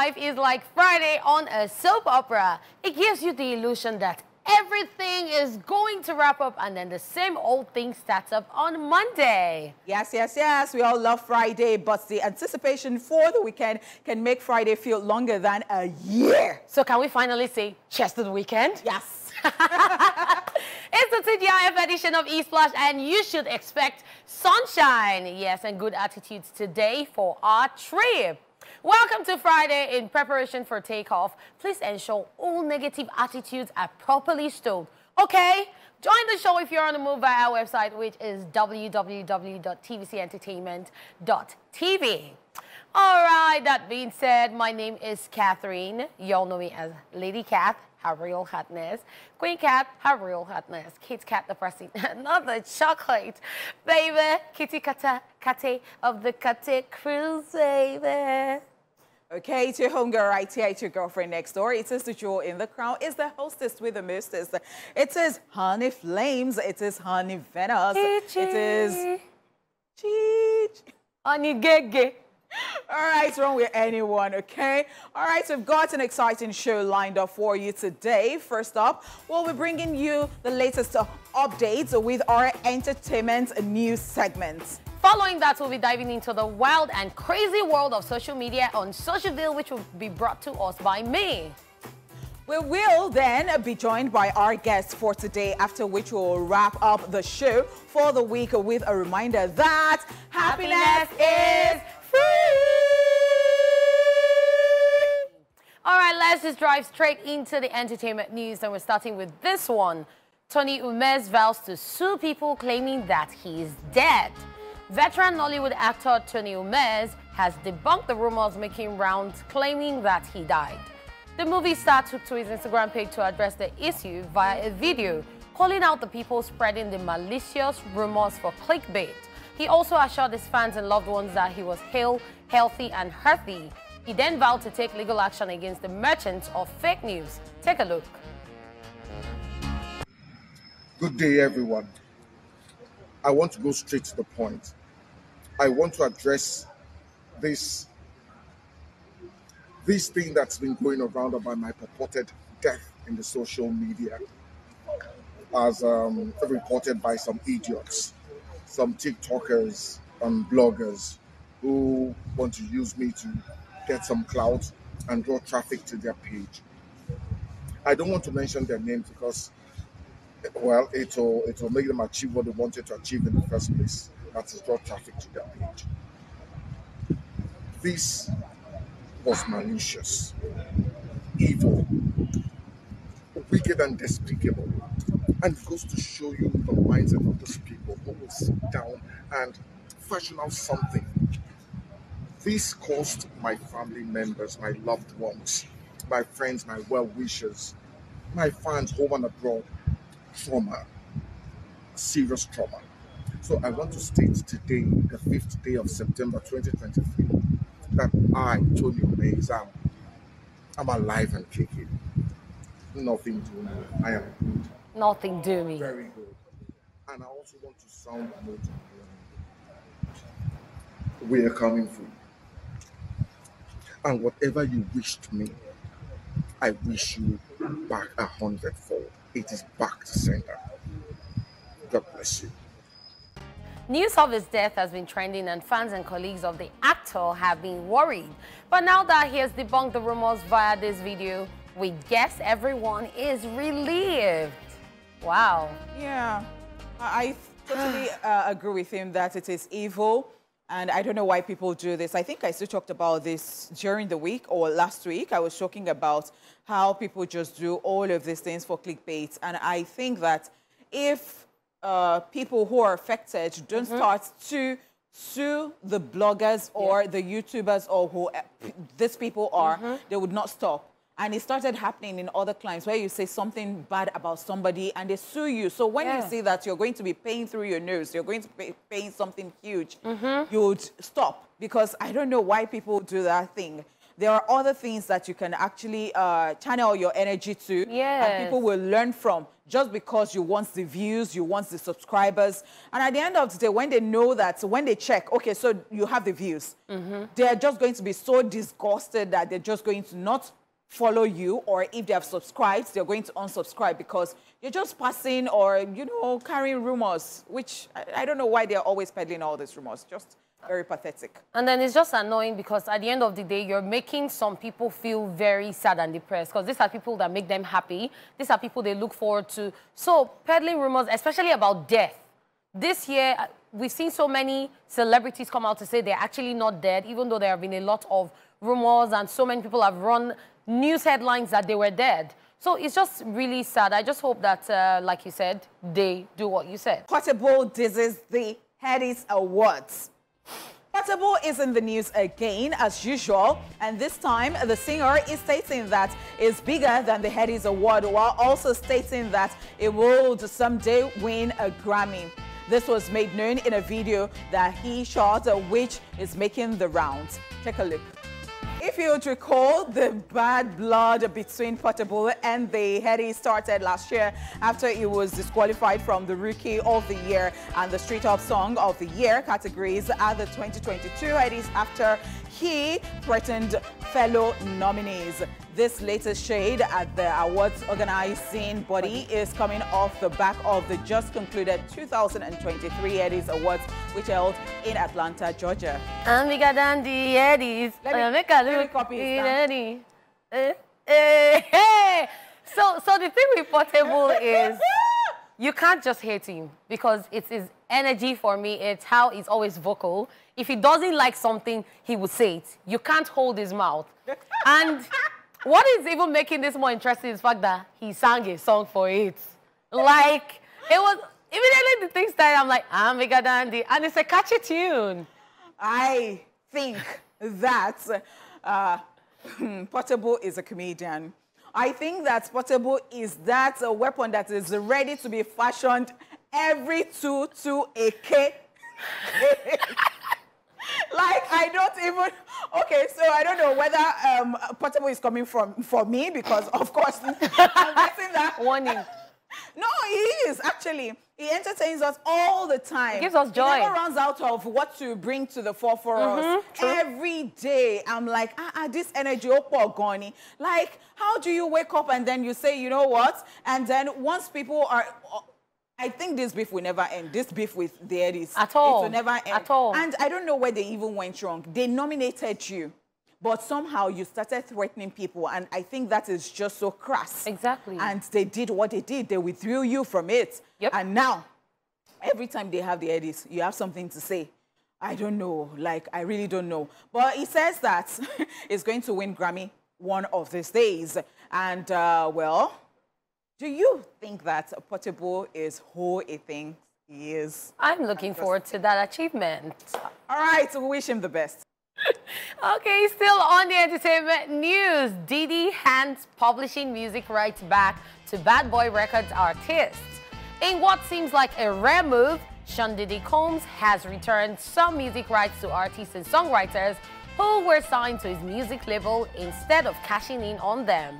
life is like Friday on a soap opera. It gives you the illusion that everything is going to wrap up and then the same old thing starts up on Monday. Yes, yes, yes. We all love Friday, but the anticipation for the weekend can make Friday feel longer than a year. So can we finally say cheers to the weekend? Yes. It's the TGIF edition of eSplash, and you should expect sunshine, yes, and good attitudes today for our trip. Welcome to Friday. In preparation for takeoff, please ensure all negative attitudes are properly stowed. Okay? Join the show if you're on the move via our website, which is www.tvcentertainment.tv. All right, that being said, my name is Catherine. You all know me as Lady Cath, her real hotness. Queen Cath, her real hotness. Kit Kat the Pressing, another chocolate. Baby, Kitty Kata, Kate of the Kate Cruise, baby. Okay, it's your homegirl right here, it's your girlfriend next door. It is the jewel in the crown. It's the hostess with the mostest. It is Honey Flames. It is Honey Venus. It is Cheech. Honey Gege. All right, wrong with anyone, okay? All right, so we've got an exciting show lined up for you today. First up, we'll be bringing you the latest updates with our entertainment news segments. Following that, we'll be diving into the wild and crazy world of social media on Social Deal, which will be brought to us by me. We will then be joined by our guests for today, after which we'll wrap up the show for the week with a reminder that happiness is free. All right, let's just drive straight into the entertainment news, and we're starting with this one. Tony Umez vows to sue people claiming that he is dead. Veteran Nollywood actor Tony Umez has debunked the rumors making rounds claiming that he died. The movie star took to his Instagram page to address the issue via a video, calling out the people spreading the malicious rumors for clickbait. He also assured his fans and loved ones that he was hale, healthy, and healthy. He then vowed to take legal action against the merchants of fake news. Take a look. Good day, everyone. I want to go straight to the point. I want to address this thing that's been going around about my purported death in the social media, as reported by some idiots, some TikTokers and bloggers who want to use me to get some clout and draw traffic to their page. I don't want to mention their names because, well, it'll make them achieve what they wanted to achieve in the first place. That is draw traffic to their page. This was malicious, evil, wicked, and despicable. And it goes to show you the mindset of those people who will sit down and fashion out something. This caused my family members, my loved ones, my friends, my well-wishers, my fans home and abroad, trauma, serious trauma. So I want to state today, the 5th day of September 2023, that I, Tony Umez, I'm alive and kicking. Nothing to me. I am good. Nothing do me. Very good. And I also want to sound motivated. We are coming through. And whatever you wished me, I wish you back 100-fold. It is back to center. God bless you. News of his death has been trending, and fans and colleagues of the actor have been worried. But now that he has debunked the rumors via this video, we guess everyone is relieved. Wow. Yeah, I totally agree with him that it is evil. And I don't know why people do this. I think I still talked about this during the week or last week. I was talking about how people just do all of these things for clickbait. And I think that if people who are affected don't start to sue the bloggers or the YouTubers or who these people are, they would not stop. And it started happening in other clients where you say something bad about somebody and they sue you. So when you see that you're going to be paying through your nose, you're going to be paying something huge, you would stop. Because I don't know why people do that thing. There are other things that you can actually channel your energy to, and people will learn from. just because you want the views, you want the subscribers. And at the end of the day, when they know that, when they check, okay, so you have the views, they're just going to be so disgusted that they're just going to not follow you, or if they have subscribed, they're going to unsubscribe because you're just passing or, you know, carrying rumors, which I don't know why they're always peddling all these rumors. Just very pathetic. And then it's just annoying because at the end of the day, you're making some people feel very sad and depressed because these are people that make them happy. These are people they look forward to. So peddling rumors, especially about death. This year, we've seen so many celebrities come out to say they're actually not dead, even though there have been a lot of rumors and so many people have run news headlines that they were dead. So it's just really sad. I just hope that, like you said, they do what you said. Portable disses the Headies Awards. Portable is in the news again, as usual, and this time the singer is stating that it's bigger than the Headies Award, while also stating that it will someday win a Grammy. This was made known in a video that he shot, which is making the rounds. Take a look. If you would recall, the bad blood between Portable and the Headies started last year after he was disqualified from the Rookie of the Year and the Street Up Song of the Year categories at the 2022 Headies after he threatened fellow nominees. This latest shade at the awards organizing body is coming off the back of the just concluded 2023 Headies Awards, which held in Atlanta, Georgia. I'm bigger than the Headies. Let me copy it. So the thing with Portable is you can't just hate him because it's his energy for me. It's how he's always vocal. If he doesn't like something, he will say it. You can't hold his mouth. And what is even making this more interesting is the fact that he sang a song for it. Like, it was, immediately the thing started, I'm like, I'm bigger than the, and it's a catchy tune. I think that Portable is a comedian. I think that Portable is that weapon that is ready to be fashioned every 2 to a K. Like, I don't even... Okay, so I don't know whether Portable is coming for me because, of course, I'm guessing that... Warning. No, he is, actually. He entertains us all the time. He gives us joy. He never runs out of what to bring to the fore for us. True. Every day, I'm like, this energy, Goni. Like, how do you wake up and then you say, you know what? And then once people are... I think this beef will never end. This beef with the Headies. At all. It will never end. At all. And I don't know where they even went wrong. They nominated you, but somehow you started threatening people. And I think that is just so crass. Exactly. And they did what they did. They withdrew you from it. Yep. And now, every time they have the Headies, you have something to say. I don't know. Like, I really don't know. But he says that it's going to win Grammy one of these days. And, well... Do you think that Portable is who he thinks he is? I'm looking forward to that achievement. All right, so we wish him the best. Okay, still on the entertainment news. Diddy hands publishing music rights back to Bad Boy Records artists. In what seems like a rare move, Sean Diddy Combs has returned some music rights to artists and songwriters who were signed to his music label instead of cashing in on them.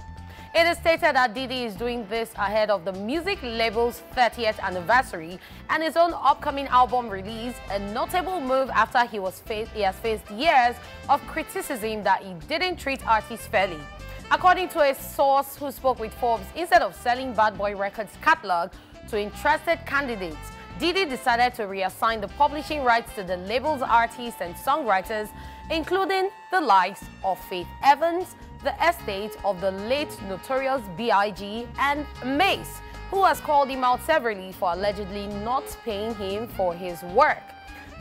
It is stated that Diddy is doing this ahead of the music label's 30th anniversary and his own upcoming album release, a notable move after he has faced years of criticism that he didn't treat artists fairly. According to a source who spoke with Forbes, instead of selling Bad Boy Records' catalog to interested candidates, Diddy decided to reassign the publishing rights to the label's artists and songwriters, including the likes of Faith Evans, the estate of the late Notorious B.I.G. and Mace, who has called him out severally for allegedly not paying him for his work.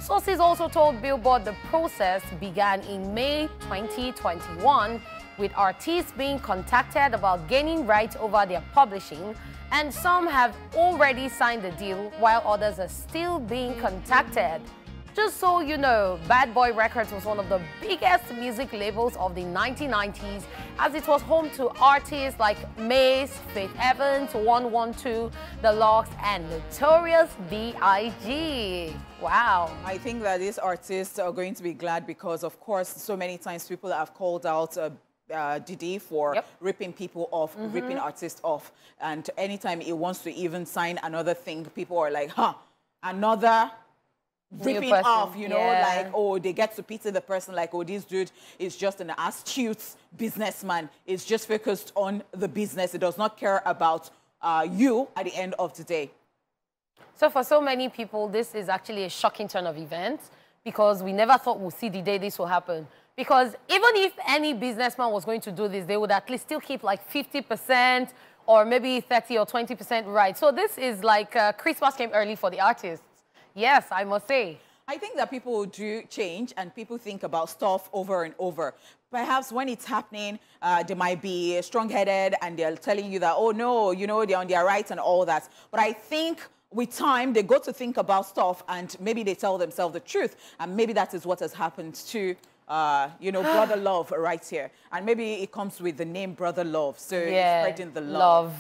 Sources also told Billboard the process began in May 2021, with artists being contacted about gaining rights over their publishing, and some have already signed the deal while others are still being contacted. Just so you know, Bad Boy Records was one of the biggest music labels of the 1990s, as it was home to artists like Mace, Faith Evans, 112, The Locks, and Notorious B.I.G. Wow. I think that these artists are going to be glad because, of course, so many times people have called out Diddy for ripping people off, ripping artists off. And anytime he wants to even sign another thing, people are like, huh, another ripping off, you know, like, oh, they get to pity the person, like, oh, this dude is just an astute businessman. It's just focused on the business. It does not care about you at the end of the day. So for so many people, this is actually a shocking turn of events because we never thought we'll see the day this will happen. Because even if any businessman was going to do this, they would at least still keep like 50% or maybe 30 or 20% right. So this is like Christmas came early for the artists. Yes, I must say. I think that people do change and people think about stuff over and over. Perhaps when it's happening, they might be strong-headed and they're telling you that, oh, no, you know, they're on their rights and all that. But I think with time, they go to think about stuff and maybe they tell themselves the truth. And maybe that is what has happened to you know, Brother Love right here. And maybe it comes with the name Brother Love. So it's spreading the love.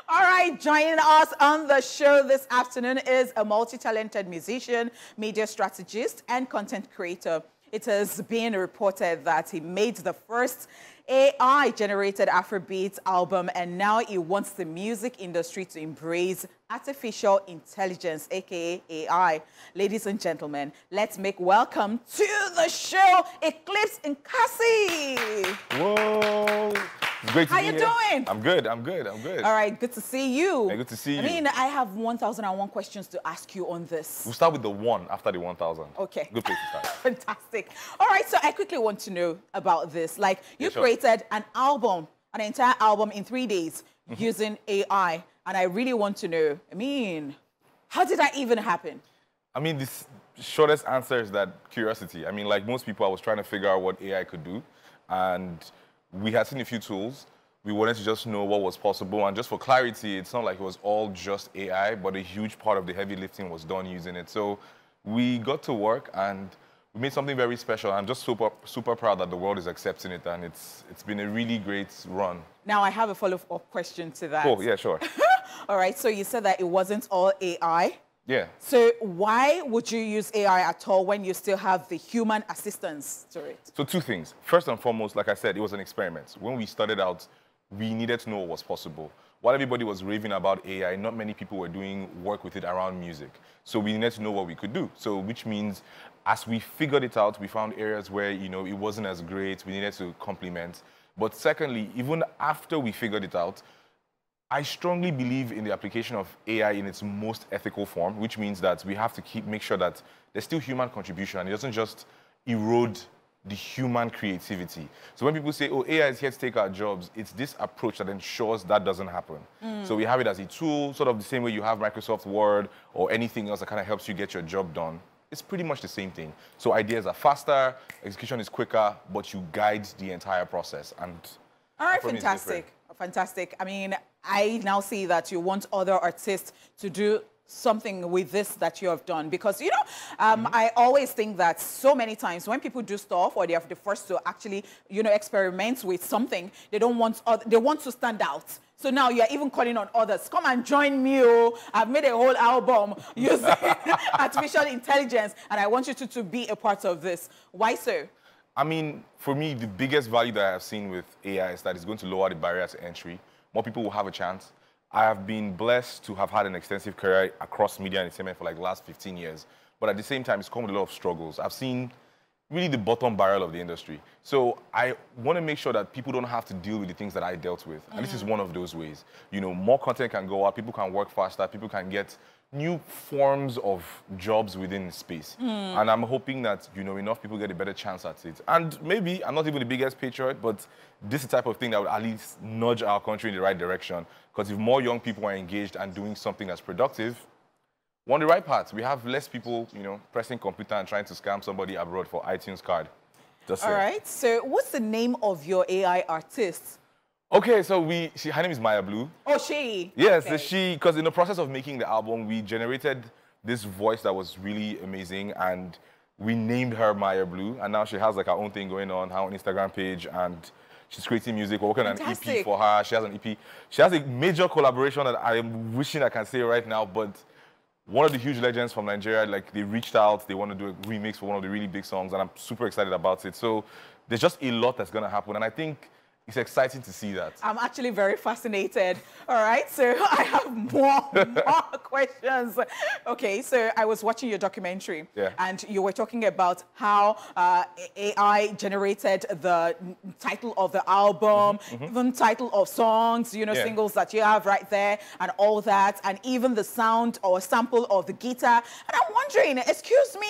All right, joining us on the show this afternoon is a multi-talented musician, media strategist, and content creator. It has been reported that he made the first AI-generated Afrobeat album, and now he wants the music industry to embrace artificial intelligence, aka AI. Ladies and gentlemen, let's make welcome to the show, Eclipse and Cassie. Whoa. It's great to How be you here. doing? I'm good. I'm good. I'm good. All right, good to see you. Yeah, good to see you. I mean, I have 1,001 questions to ask you on this. We'll start with the 1 after the 1,000. Okay. Good place to start. Fantastic. All right, so I quickly want to know about this. Like, you created an album, an entire album in 3 days using AI. And I really want to know, I mean, how did that even happen? I mean, the shortest answer is that curiosity. I mean, like most people, I was trying to figure out what AI could do. And we had seen a few tools. We wanted to just know what was possible. And just for clarity, it's not like it was all just AI, but a huge part of the heavy lifting was done using it. So we got to work and we made something very special. I'm just super proud that the world is accepting it. And it's been a really great run. Now, I have a follow-up question to that. Oh, yeah, sure. All right, so you said that it wasn't all AI. Yeah. So why would you use AI at all when you still have the human assistance to it? So 2 things. First and foremost, like I said, it was an experiment. When we started out, we needed to know what was possible. While everybody was raving about AI, not many people were doing work with it around music. So we needed to know what we could do. So which means as we figured it out, we found areas where, you know, it wasn't as great. We needed to complement. But secondly, even after we figured it out, I strongly believe in the application of AI in its most ethical form, which means that we have to make sure that there's still human contribution and it doesn't just erode the human creativity. So when people say, oh, AI is here to take our jobs, it's this approach that ensures that doesn't happen. So we have it as a tool, sort of the same way you have Microsoft Word or anything else that kind of helps you get your job done. It's pretty much the same thing. So ideas are faster, execution is quicker, but you guide the entire process. And all right, fantastic. Fantastic. I mean, I now see that you want other artists to do something with this that you have done because, you know, I always think that so many times when people do stuff or they are the first to actually, you know, experiment with something, they want to stand out. So now you're even calling on others. Come and join me. Oh, I've made a whole album using artificial intelligence and I want you to be a part of this. Why so? I mean, for me, the biggest value that I have seen with AI is that it's going to lower the barrier to entry. More people will have a chance. I have been blessed to have had an extensive career across media and entertainment for like the last 15 years. But at the same time, it's come with a lot of struggles. I've seen really the bottom barrel of the industry. So I want to make sure that people don't have to deal with the things that I dealt with. And this is one of those ways. You know, more content can go out, people can work faster, people can get new forms of jobs within space. And I'm hoping that, you know, enough people get a better chance at it. And maybe, I'm not even the biggest patriot, but this is the type of thing that would at least nudge our country in the right direction. Because if more young people are engaged and doing something that's productive, we're on the right path. We have less people, you know, pressing computer and trying to scam somebody abroad for iTunes card. All right, so what's the name of your AI artist? Okay, so her name is Maya Blue. Oh, she? Yes, okay. Because in the process of making the album, we generated this voice that was really amazing, and we named her Maya Blue, and now she has like her own thing going on, her own Instagram page, and she's creating music. We're working on an EP for her. She has an EP. She has a major collaboration that I'm wishing I can say right now, but one of the huge legends from Nigeria, like they reached out, they want to do a remix for one of the really big songs, and I'm super excited about it. So there's just a lot that's going to happen, and I think it's exciting to see that. I'm actually very fascinated. All right, so I have more questions. Okay, so I was watching your documentary, and you were talking about how AI generated the title of the album, even title of songs, you know, singles that you have right there, and all that, and even the sound or sample of the guitar. And I'm wondering, excuse me?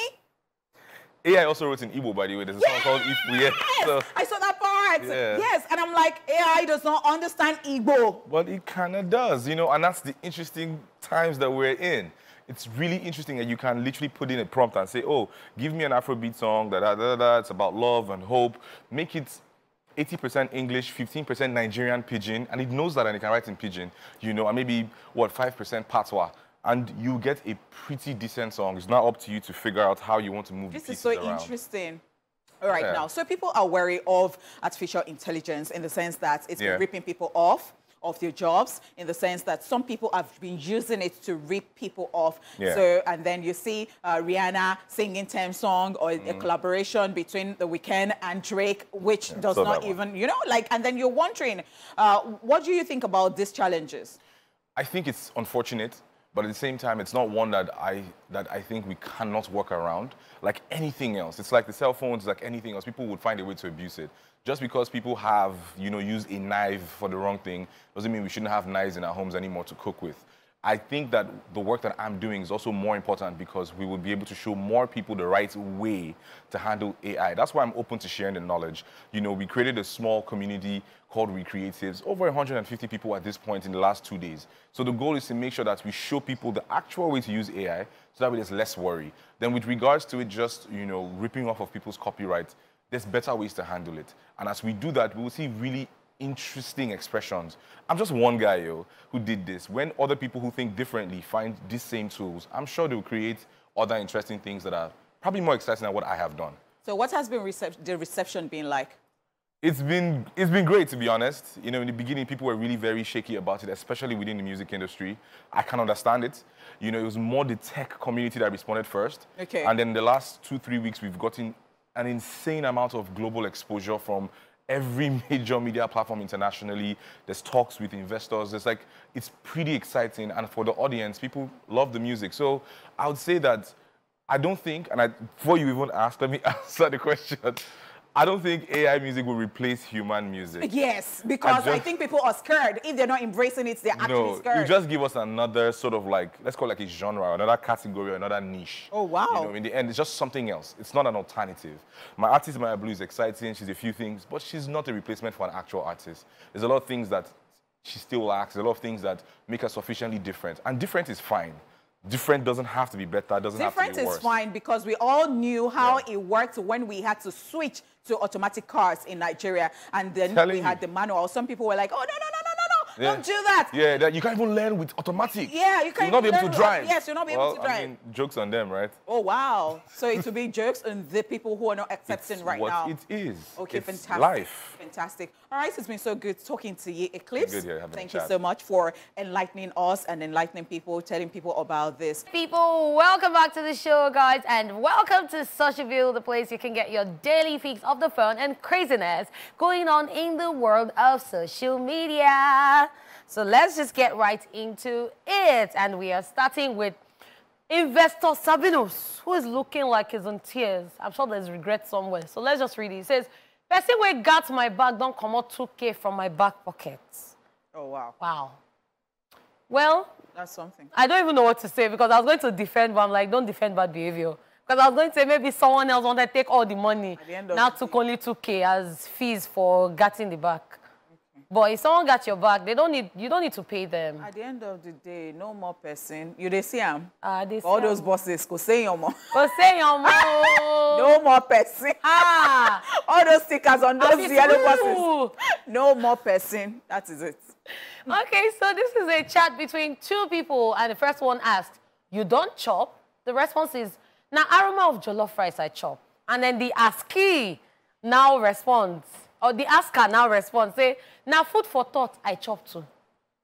AI also wrote in Igbo, by the way. There's a song called If We... So, I saw that part. Yes, and I'm like, AI does not understand Igbo. But it kind of does, you know, and that's the interesting times that we're in. It's really interesting that you can literally put in a prompt and say, oh, give me an Afrobeat song, it's about love and hope. Make it 80% English, 15% Nigerian Pidgin, and it knows that and it can write in Pidgin, you know, and maybe, 5% Patois. And you get a pretty decent song. It's now up to you to figure out how you want to move the pieces around. This is so interesting. All right, now, so people are wary of artificial intelligence in the sense that it's been ripping people off their jobs, in the sense that some people have been using it to rip people off. So, and then you see Rihanna singing theme song or a collaboration between The Weeknd and Drake, which does not even, you know, like, and then you're wondering, what do you think about these challenges? I think it's unfortunate. But at the same time, it's not one that I think we cannot work around. Like anything else, it's like the cell phones, like anything else. People would find a way to abuse it. Just because people have, you know, used a knife for the wrong thing doesn't mean we shouldn't have knives in our homes anymore to cook with. I think that the work that I'm doing is also more important because we will be able to show more people the right way to handle AI. That's why I'm open to sharing the knowledge. You know, we created a small community called Recreatives, over 150 people at this point in the last 2 days. So the goal is to make sure that we show people the actual way to use AI so that way there's less worry. Then with regards to it just, you know, ripping off of people's copyright, there's better ways to handle it. And as we do that, we will see really interesting expressions. I'm just one guy, who did this. When other people who think differently find these same tools, I'm sure they'll create other interesting things that are probably more exciting than what I have done. So what has been the reception been like? It's been great, to be honest. You know, in the beginning, people were really very shaky about it, especially within the music industry. I can understand it. You know, it was more the tech community that responded first. And then the last 2-3 weeks, we've gotten an insane amount of global exposure from every major media platform internationally. There's talks with investors. It's pretty exciting. And for the audience, people love the music. So I would say that I don't think, and before you even ask, let me answer the question. I don't think AI music will replace human music. Yes, because I think people are scared. If they're not embracing it, they're actually scared. You just give us another sort of let's call it a genre, another category, another niche. Oh, wow. You know, in the end, it's just something else. It's not an alternative. My artist, Maya Blue, is exciting. She's a few things, but she's not a replacement for an actual artist. There's a lot of things that she still lacks. There's a lot of things that make her sufficiently different. And different is fine. Different doesn't have to be better, doesn't have to be worse. Different is fine because we all knew how it worked when we had to switch to automatic cars in Nigeria. And then we had the manual. Some people were like, oh, no. Don't do that. Yeah, you can't even learn with automatic. Yeah, you can't even be able to drive. Yes, you'll not be able to drive. I mean, joke's on them, right? Oh, wow. So it will be jokes on the people who are not accepting right now. It is. Okay, it's fantastic. Life. Fantastic. All right, it's been so good talking to you, Eclipse. Good, yeah, Thank you so much for enlightening us and enlightening people, telling people about this. People, welcome back to the show, guys, and welcome to Socialville, the place you can get your daily fix of the fun and craziness going on in the world of social media. So let's just get right into it. And we are starting with investor Sabinus, who is looking like he's in tears. I'm sure there's regret somewhere. So let's just read it. It says, person wey got my bag don't come out 2K from my back pocket. Oh, wow. Wow. Well, that's something. I don't even know what to say because I was going to defend, but I'm like, don't defend bad behavior. Because I was going to say maybe someone else wanted to take all the money. Now took only 2K as fees for getting the back. But if someone got your back, you don't need to pay them. At the end of the day, no more person. You they see them. All those bosses go say your more. Go say your more. No more person. All those stickers on those yellow buses. No more person. That is it. Okay, so this is a chat between two people, and the first one asked, "You don't chop?" The response is, "Now aroma of jollof rice I chop." And then the ASCII now responds. Or the asker now responds, say, now food for thought, I chop too.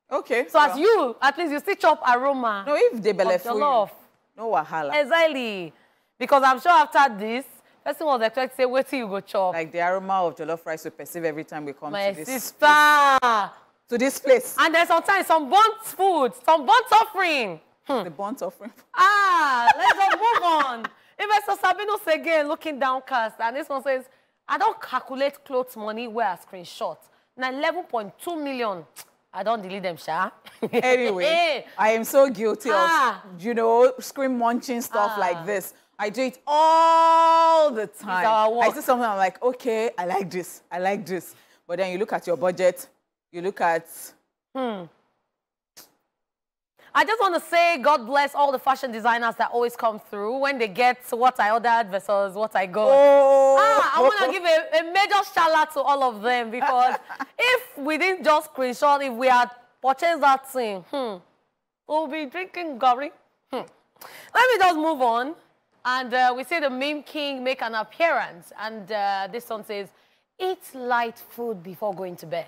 Okay. So as you, at least you still chop aroma. No, if they believe no wahala. Exactly. Because I'm sure after this, Person was expecting to say, wait till you go chop. Like the aroma of jollof rice we perceive every time we come My to this sister. to this place. And there's sometimes some burnt food, some burnt offering. The burnt offering. Let's just move on. Investor Sabinos again looking downcast, and this one says, I don't calculate clothes money where I screenshot. Now 11.2 million. I don't delete them, Sha. Anyway, I am so guilty of, you know, screen munching stuff like this. I do it all the time. I see something, I'm like, okay, I like this. I like this. But then you look at your budget, you look at... I just want to say God bless all the fashion designers that always come through when they get what I ordered versus what I got. I want to give a major shout out to all of them, because if we didn't just screenshot, if we had purchased that thing, we'll be drinking Gary. Let me just move on. And we see the meme king make an appearance. And this one says, eat light food before going to bed.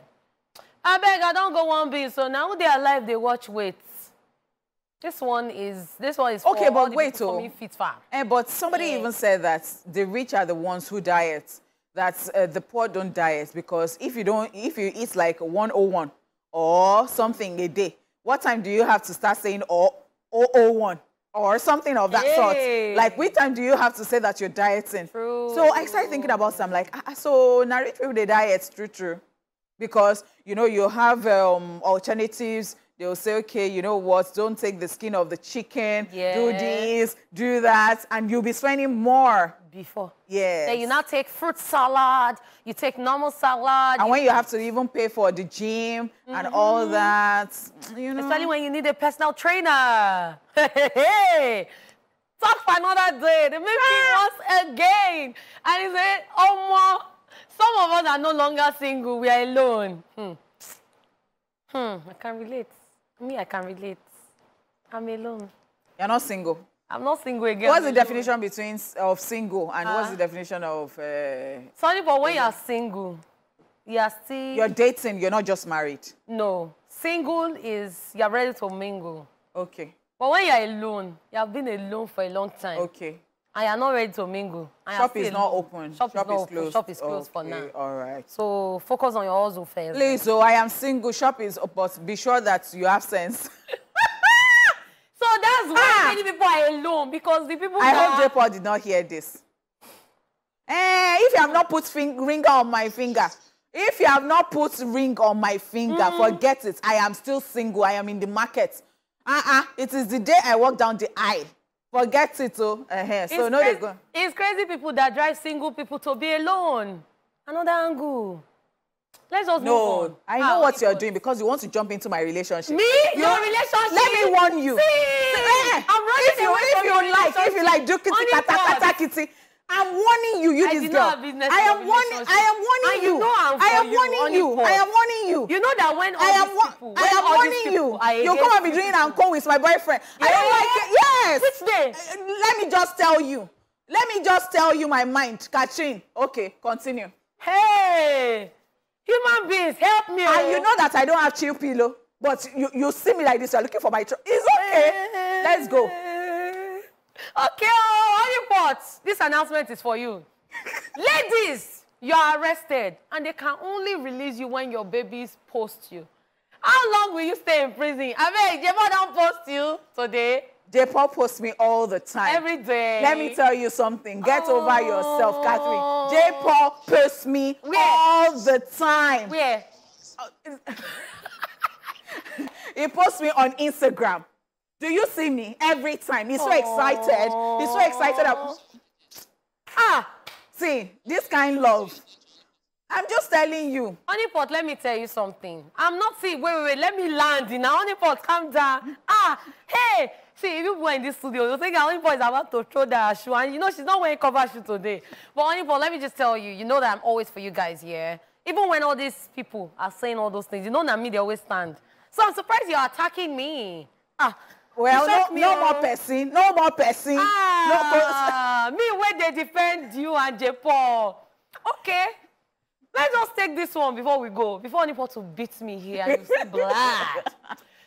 I beg, I don't go one bit. So now they are live, they watch weights. This one is okay, but wait, fit fat. But somebody even said that the rich are the ones who diet, that the poor don't diet, because if you eat like 101 or something a day, what time do you have to start saying 001 or something of that sort? Like, which time do you have to say that you're dieting? True. So I started thinking about some, like, so now rich people, they diet, true, because you know you have alternatives. They'll say, okay, you know what, don't take the skin of the chicken, do this, do that, and you'll be spending more. Before. Yes. Then you now take fruit salad, you take normal salad. And when you have to even pay for the gym and all that, you know. Especially when you need a personal trainer. Hey, talk for another day. They make me once again. And he said, oh, some of us are no longer single, we are alone. I can relate. Me, I can relate. I'm alone. You're not single? I'm not single again. What's the definition of single and what's the definition of... Sorry, but when you're single, you're still... You're dating, you're not just married? No. Single is you're ready to mingle. Okay. But when you're alone, you have been alone for a long time. Okay. And you're not ready to mingle. Shop is not open. Shop is closed. Shop is closed for now. All right. So focus on your hustle first. Please, so I am single. Shop is open, but be sure that you have sense. So that's why many people are alone, because the people I hope J-Paul did not hear this. If you have not put ring on my finger, forget it. I am still single. I am in the market. It is the day I walk down the aisle. Forget it, So no, they go. It's crazy people that drive single people to be alone. Another angle. Let's just move on. I know what you're doing, because you want to jump into my relationship. Me? Your relationship? Let me warn you. I'm running away from your relationship. If you like, do kitty, kata, kitty. I'm warning you, this girl. I am warning you. I am warning you. You know that when I am warning you. You come and be doing uncle with my boyfriend. I don't like it. Yes. Which day? Let me just tell you my mind. Catching. Okay, continue. Hey, human beings, help me. And you know that I don't have chill pillow, but you see me like this. You're looking for my. It's okay. Let's go. Okay, Honeypots, this announcement is for you. Ladies, you are arrested, and they can only release you when your babies post you. How long will you stay in prison? I mean, J-Paul don't post you today. J-Paul posts me all the time. Every day. Let me tell you something. Get over yourself, Catherine. J-Paul posts me all the time. Where? He posts me on Instagram. Do you see me every time? He's so excited. He's so excited. See, this kind of love. I'm just telling you. Honeypot, let me tell you something. I'm not saying, wait, let me land. Now, Honeypot, calm down. Hey, see, if you were in this studio, you think Honeypot is about to throw that shoe, and you know she's not wearing cover shoe today. But Honeypot, let me just tell you, you know that I'm always for you guys here. Even when all these people are saying all those things, you know that me, they always stand. So I'm surprised you're attacking me. Well, no more person. Me, where they defend you and J-Paul. Okay. Let's just take this one before we go. Before Honeypot will beat me here and you see blood.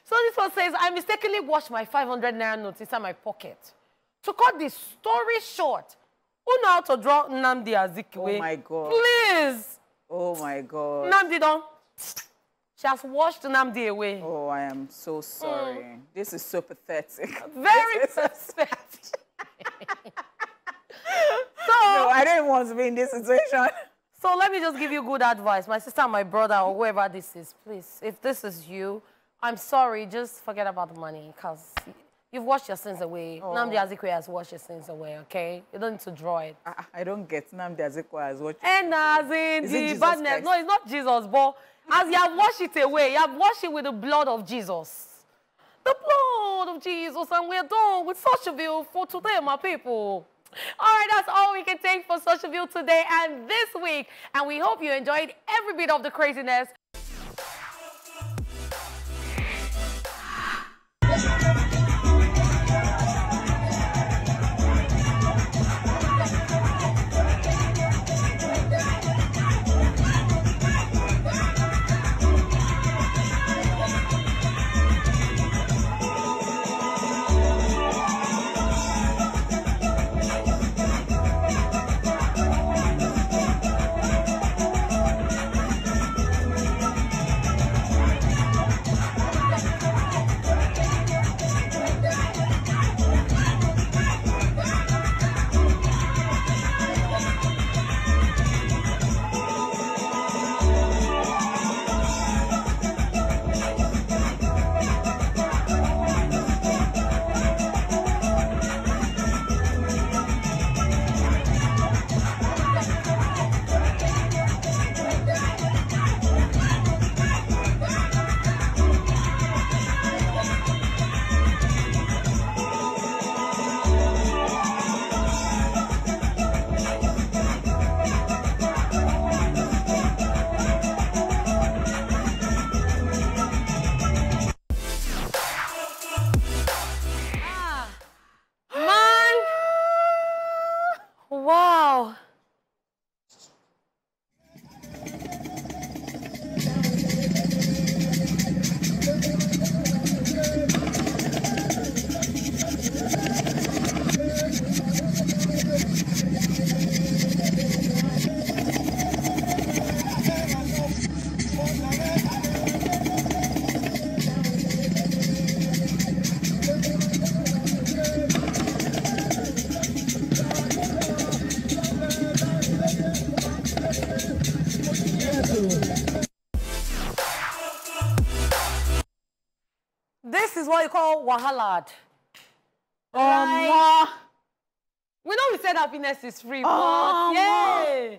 So this one says, I mistakenly washed my 500 naira notes inside my pocket. To cut the story short, Who know how to draw Nnamdi Azikiwe? Oh my God. Please. Oh my God. Nnamdi don't. She has washed Nnamdi away. Oh, I am so sorry. This is so pathetic. Very pathetic. No, I don't want to be in this situation. So let me just give you good advice. My sister, my brother, or whoever this is, please, if this is you, I'm sorry, just forget about the money, because you've washed your sins away. Nnamdi Azikiwe has washed your sins away, okay? You don't need to draw it. I don't get Nnamdi Azikiwe as what. And as in the badness. Christ? No, it's not Jesus, but as you have washed it away, you have washed it with the blood of Jesus. The blood of Jesus, and we're done with Social View for today, my people. All right, that's all we can take for Social View today and this week. And we hope you enjoyed every bit of the craziness. Wow. This is what you call wahalad. Right? We know we said happiness is free, but yeah.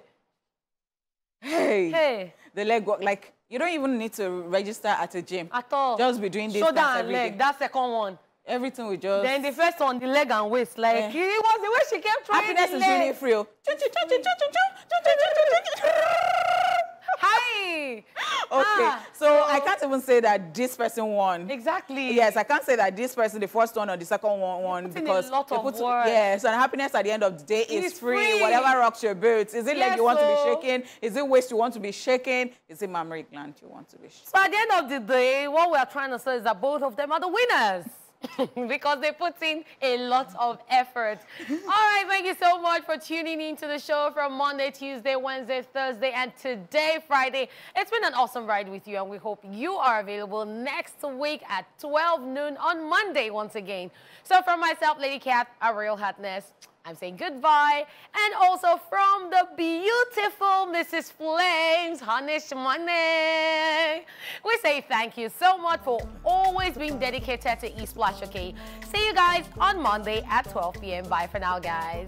Hey. The leg work, like, you don't even need to register at a gym. At all. Just be doing this shoulder and every leg, day. that second one. Everything we just... Then the first one, the leg and waist. Like, it was the way she kept trying. Happiness is really free. Hi. Okay, so I can't even say that this person won. Exactly. Yes, I can't say that this person, the first one or the second one won because a lot of work. Yes, and happiness at the end of the day is free. Whatever rocks your boat. Is it leg you want to be shaking? Is it waist you want to be shaking? Is it mammary gland you want to be shaking? So at the end of the day, what we are trying to say is that both of them are the winners. Because they put in a lot of effort. All right, thank you so much for tuning in to the show from Monday, Tuesday, Wednesday, Thursday, and today, Friday. It's been an awesome ride with you, and we hope you are available next week at 12 noon on Monday once again. So from myself, Lady Cath, a real hotness, I'm saying goodbye. And also from the beautiful Mrs. Flames, Hanish Money, we say thank you so much for always being dedicated to East Splash, okay? See you guys on Monday at 12 p.m. Bye for now, guys.